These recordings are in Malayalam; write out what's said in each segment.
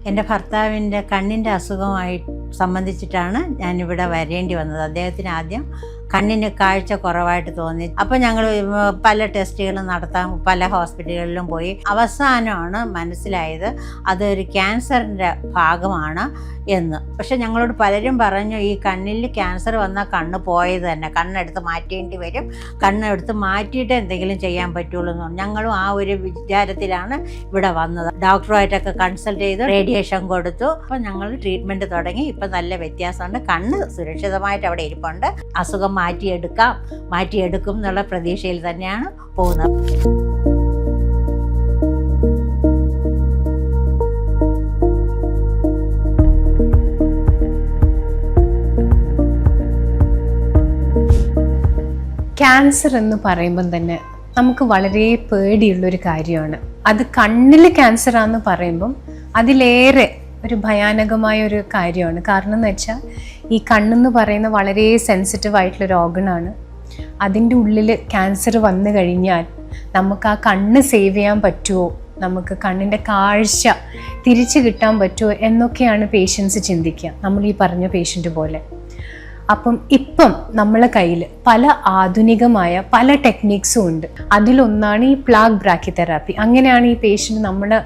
എൻ്റെ ഭർത്താവിൻ്റെ കണ്ണിൻ്റെ അസുഖമായി സംബന്ധിച്ചിട്ടാണ് ഞാനിവിടെ വരേണ്ടി വന്നത്. അദ്ദേഹത്തിന് ആദ്യം കണ്ണിന് കാഴ്ച കുറവായിട്ട് തോന്നി. അപ്പോൾ ഞങ്ങൾ പല ടെസ്റ്റുകളും നടത്താൻ പല ഹോസ്പിറ്റലുകളിലും പോയി. അവസാനമാണ് മനസ്സിലായത് അതൊരു ക്യാൻസറിൻ്റെ ഭാഗമാണ് എന്ന്. പക്ഷെ ഞങ്ങളോട് പലരും പറഞ്ഞു ഈ കണ്ണിൽ ക്യാൻസർ വന്നാൽ കണ്ണ് പോയത് തന്നെ, കണ്ണെടുത്ത് മാറ്റേണ്ടി വരും, കണ്ണെടുത്ത് മാറ്റിയിട്ട് എന്തെങ്കിലും ചെയ്യാൻ പറ്റുള്ളൂ എന്ന് പറഞ്ഞു. ഞങ്ങളും ആ ഒരു വിചാരത്തിലാണ് ഇവിടെ വന്നത്. ഡോക്ടറുമായിട്ടൊക്കെ കൺസൾട്ട് ചെയ്ത് റേഡിയേഷൻ കൊടുത്തു. അപ്പോൾ ഞങ്ങൾ ട്രീറ്റ്മെൻറ്റ് തുടങ്ങി. ഇപ്പം നല്ല വ്യത്യാസമുണ്ട്. കണ്ണ് സുരക്ഷിതമായിട്ട് അവിടെ ഇരിപ്പുണ്ട്. അസുഖം മാറ്റിയെടുക്കും എന്നുള്ള പ്രതീക്ഷയിൽ തന്നെയാണ് പോകുന്നത്. ക്യാൻസർ എന്ന് പറയുമ്പം തന്നെ നമുക്ക് വളരെ പേടിയുള്ളൊരു കാര്യമാണ്. അത് കണ്ണിൽ ക്യാൻസറാന്ന് പറയുമ്പം അതിലേറെ ഒരു ഭയാനകമായ ഒരു കാര്യമാണ്. കാരണം എന്ന് വെച്ചാൽ ഈ കണ്ണെന്ന് പറയുന്ന വളരെ സെൻസിറ്റീവ് ആയിട്ടുള്ളൊരു ഓർഗനാണ്. അതിൻ്റെ ഉള്ളിൽ ക്യാൻസർ വന്നു കഴിഞ്ഞാൽ നമുക്ക് ആ കണ്ണ് സേവ് ചെയ്യാൻ പറ്റുമോ, നമുക്ക് കണ്ണിൻ്റെ കാഴ്ച തിരിച്ചു കിട്ടാൻ പറ്റുമോ എന്നൊക്കെയാണ് പേഷ്യൻസ് ചിന്തിക്കുക, നമ്മൾ ഈ പറഞ്ഞ പേഷ്യൻ്റ് പോലെ. അപ്പം ഇപ്പം നമ്മളെ കയ്യിൽ പല ആധുനികമായ പല ടെക്നിക്സും ഉണ്ട്. അതിലൊന്നാണ് ഈ പ്ലാക്ക് ബ്രാക്കിതെറാപ്പി. അങ്ങനെയാണ് ഈ പേഷ്യൻ്റ് നമ്മുടെ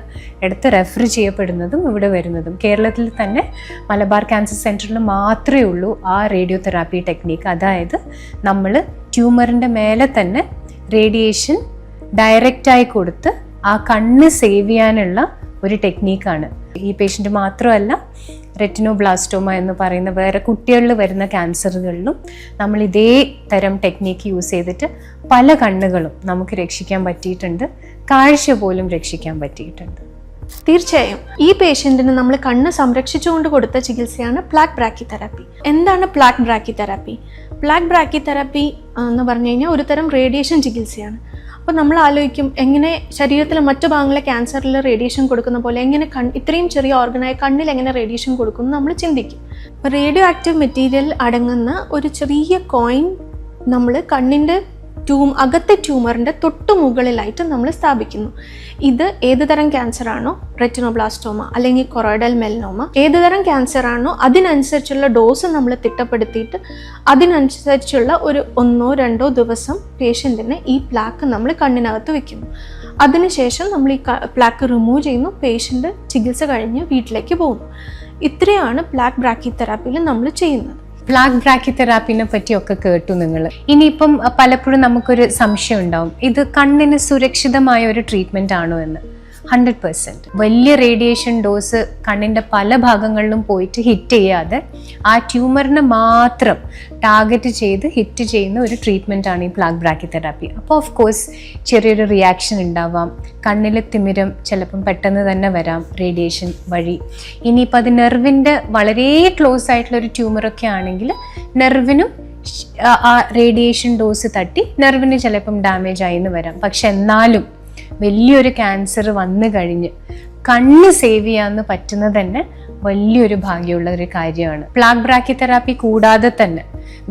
അടുത്ത് റെഫർ ചെയ്യപ്പെടുന്നതും ഇവിടെ വരുന്നതും. കേരളത്തിൽ തന്നെ മലബാർ ക്യാൻസർ സെൻറ്ററിൽ മാത്രമേ ഉള്ളൂ ആ റേഡിയോ തെറാപ്പി ടെക്നിക്ക്. അതായത് നമ്മൾ ട്യൂമറിൻ്റെ മേലെ തന്നെ റേഡിയേഷൻ ഡയറക്റ്റായി കൊടുത്ത് ആ കണ്ണ് സേവ് ചെയ്യാനുള്ള ഒരു ടെക്നീക്കാണ്. ഈ പേഷ്യൻ്റ് മാത്രമല്ല, റെറ്റിനോബ്ലാസ്റ്റോമ എന്ന് പറയുന്ന വേറെ കുട്ടികളിൽ വരുന്ന ക്യാൻസറുകളിലും നമ്മൾ ഇതേ തരം ടെക്നീക്ക് യൂസ് ചെയ്തിട്ട് പല കണ്ണുകളും നമുക്ക് രക്ഷിക്കാൻ പറ്റിയിട്ടുണ്ട്, കാഴ്ച പോലും രക്ഷിക്കാൻ പറ്റിയിട്ടുണ്ട്. തീർച്ചയായും ഈ പേഷ്യൻറ്റിന് നമ്മൾ കണ്ണ് സംരക്ഷിച്ചുകൊണ്ട് കൊടുത്ത ചികിത്സയാണ് പ്ലാക്ക് ബ്രാക്കിതെറാപ്പി. എന്താണ് പ്ലാക്ക് ബ്രാക്കിതെറാപ്പി? പ്ലാക്ക് ബ്രാക്കിതെറാപ്പി എന്ന് പറഞ്ഞു കഴിഞ്ഞാൽ ഒരു തരം റേഡിയേഷൻ ചികിത്സയാണ്. അപ്പോൾ നമ്മൾ ആലോചിക്കും, എങ്ങനെ ശരീരത്തിലെ മറ്റു ഭാഗങ്ങളെ ക്യാൻസറിൽ റേഡിയേഷൻ കൊടുക്കുന്ന പോലെ എങ്ങനെ ഇത്രയും ചെറിയ ഓർഗനായ കണ്ണിൽ എങ്ങനെ റേഡിയേഷൻ കൊടുക്കും എന്ന് നമ്മൾ ചിന്തിക്കും. അപ്പോൾ റേഡിയോ ആക്റ്റീവ് മെറ്റീരിയൽ അടങ്ങുന്ന ഒരു ചെറിയ കോയിൻ നമ്മൾ കണ്ണിൻ്റെ അകത്തെ ട്യൂമറിൻ്റെ തൊട്ടു മുകളിലായിട്ട് നമ്മൾ സ്ഥാപിക്കുന്നു. ഇത് ഏത് തരം ക്യാൻസർ ആണോ, റെറ്റിനോബ്ലാസ്റ്റോമ അല്ലെങ്കിൽ കൊറോയിഡൽ മെലനോമ, ഏത് തരം ക്യാൻസർ ആണോ അതിനനുസരിച്ചുള്ള ഡോസ് നമ്മൾ തിട്ടപ്പെടുത്തിയിട്ട് അതിനനുസരിച്ചുള്ള ഒരു 1-2 ദിവസം പേഷ്യൻറ്റിന് ഈ പ്ലാക്ക് നമ്മൾ കണ്ണിനകത്ത് വെക്കുന്നു. അതിനുശേഷം നമ്മൾ ഈ പ്ലാക്ക് റിമൂവ് ചെയ്യുന്നു, പേഷ്യൻ്റ് ചികിത്സ കഴിഞ്ഞ് വീട്ടിലേക്ക് പോകുന്നു. ഇത്രയാണ് പ്ലാക്ക് ബ്രാക്കിതെറാപ്പിയിൽ നമ്മൾ ചെയ്യുന്നത്. പ്ലാക്ക് ബ്രാക്കിതെറാപ്പിനെ പറ്റിയൊക്കെ കേട്ടു നിങ്ങൾ. ഇനിയിപ്പം പലപ്പോഴും നമുക്കൊരു സംശയം ഉണ്ടാവും, ഇത് കണ്ണിന് സുരക്ഷിതമായ ഒരു ട്രീറ്റ്മെൻ്റ് ആണോ എന്ന്. 100% വലിയ റേഡിയേഷൻ ഡോസ് കണ്ണിൻ്റെ പല ഭാഗങ്ങളിലും പോയിട്ട് ഹിറ്റ് ചെയ്യാതെ ആ ട്യൂമറിനെ മാത്രം ടാർഗറ്റ് ചെയ്ത് ഹിറ്റ് ചെയ്യുന്ന ഒരു ട്രീറ്റ്മെൻ്റ് ആണ് ഈ പ്ലാക്ക് ബ്രാക്കിതെറാപ്പി. അപ്പോൾ ഓഫ് കോഴ്സ് ചെറിയൊരു റിയാക്ഷൻ ഉണ്ടാവാം, കണ്ണിലെ തിമിരം ചിലപ്പം പെട്ടെന്ന് തന്നെ വരാം റേഡിയേഷൻ വഴി. ഇനിയിപ്പോൾ അത് നെർവിൻ്റെ വളരെ ക്ലോസ് ആയിട്ടുള്ള ഒരു ട്യൂമറൊക്കെ ആണെങ്കിൽ നെർവിനും ആ റേഡിയേഷൻ ഡോസ് തട്ടി നെർവിന് ചിലപ്പം ഡാമേജ് ആയിന്ന് വരാം. പക്ഷെ എന്നാലും വലിയൊരു ക്യാൻസർ വന്നു കഴിഞ്ഞ് കണ്ണ് സേവ് ചെയ്യാന്ന് പറ്റുന്നത് തന്നെ വലിയൊരു ഭാഗ്യമുള്ള ഒരു കാര്യമാണ്. പ്ലാക്ക് ബ്രാക്കിതെറാപ്പി കൂടാതെ തന്നെ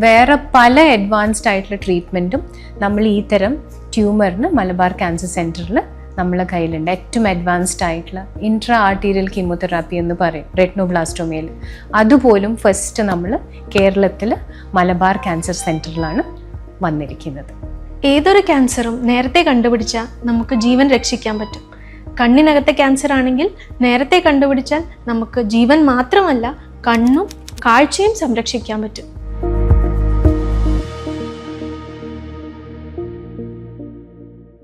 വേറെ പല അഡ്വാൻസ്ഡ് ആയിട്ടുള്ള ട്രീറ്റ്മെൻറ്റും നമ്മൾ ഈ തരം ട്യൂമറിന് മലബാർ ക്യാൻസർ സെൻറ്ററിൽ നമ്മളെ കയ്യിലുണ്ട്. ഏറ്റവും അഡ്വാൻസ്ഡ് ആയിട്ടുള്ള ഇൻട്രാ ആർട്ടീരിയൽ കീമോതെറാപ്പി എന്ന് പറയും റെറ്റിനോബ്ലാസ്റ്റോമയിൽ. അതുപോലും ഫസ്റ്റ് നമ്മൾ കേരളത്തിൽ മലബാർ ക്യാൻസർ സെൻറ്ററിലാണ് വന്നിരിക്കുന്നത്. ഏതൊരു ക്യാൻസറും നേരത്തെ കണ്ടുപിടിച്ചാൽ നമുക്ക് ജീവൻ രക്ഷിക്കാൻ പറ്റും. കണ്ണിനകത്തെ ക്യാൻസർ ആണെങ്കിൽ നേരത്തെ കണ്ടുപിടിച്ചാൽ നമുക്ക് ജീവൻ മാത്രമല്ല കണ്ണും കാഴ്ചയും സംരക്ഷിക്കാൻ പറ്റും.